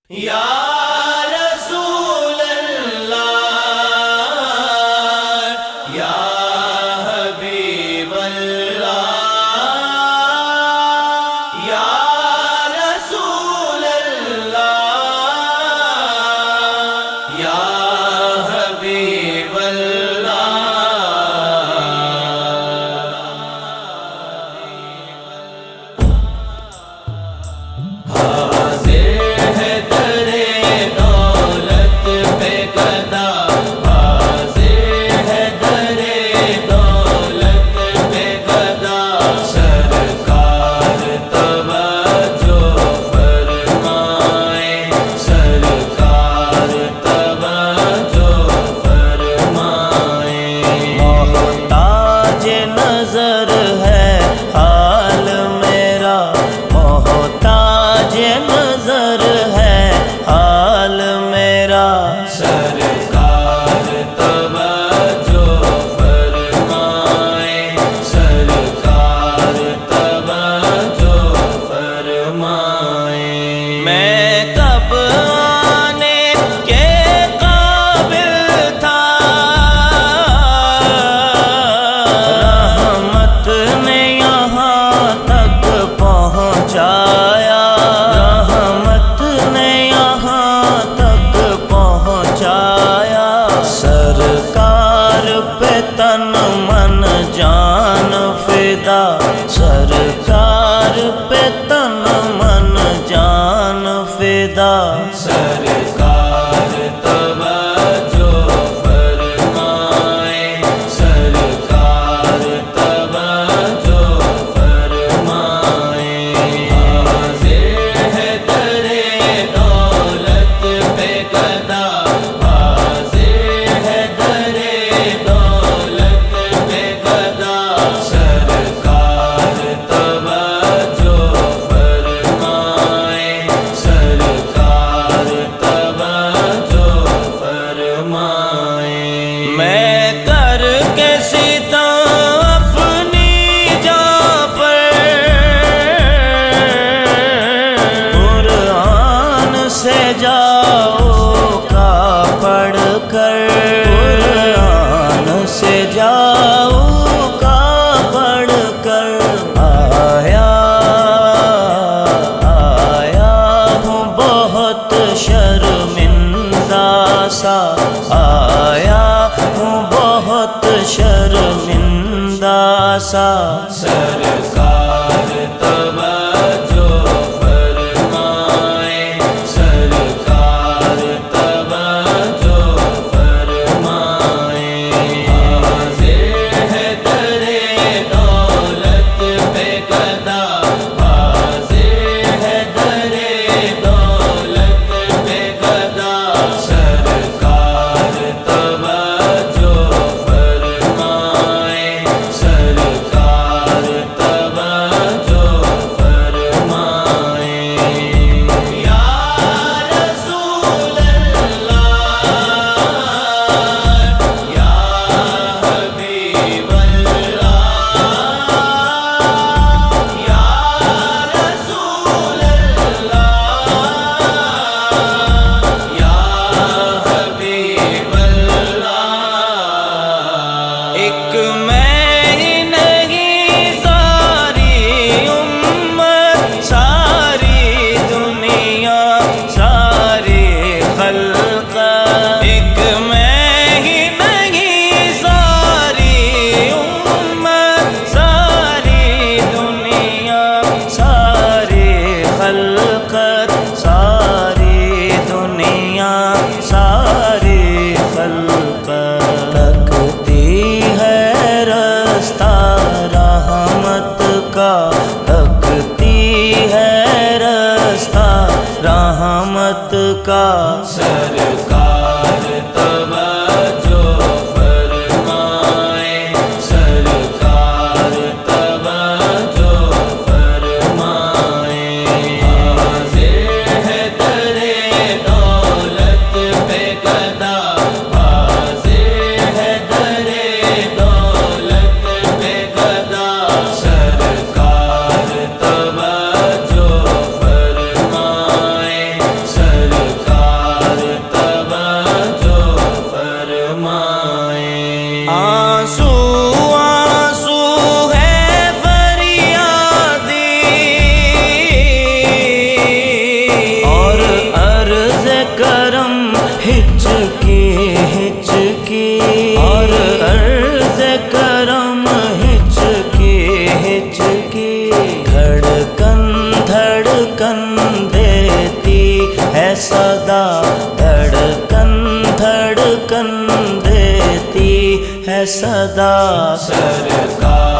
یا رسول اللہ یا حبیب اللہ یا رسول اللہ یا حبیب اللہ سرکار پہ تن من جان فدا سرکار توجہ فرمائے سرکار توجہ فرمائے حاضر ہے در دولت پہ گدا حاضر ہے در دولت پہ گدا جاؤ کا پڑھ کر قرآن سے جاؤ کا پڑھ کر آیا ہوں بہت شرمندہ سا آیا ہوں بہت شرمندہ سا سرکار توجہ فرمائے سرکار توجہ فرمائے حاضر ہے در دولت پہ گدا حاضر ہے در دولت پہ گدا سرکار توجہ فرمائے سرکار توجہ فرمائے یا رسول اللہ یا حبیب اللہ یا رسول اللہ یا حبیب اللہ ایک میں ہی نہیں ساری امت ساری دنیا ساری خلق ایک میں ہی نہیں ساری امت ساری دنیا ساری خلقت ساری دنیا ساری خلقت تکتی ہے رستہ رحمت کا تکتی ہے رستہ رحمت کا سرکار توجہ فرمائے سرکار توجہ فرمائے حاضر ہے در دولت پہ گدا حاضر ہے در دولت پہ گدا سرکار توجہ فرمائے سرکار صدا سرکار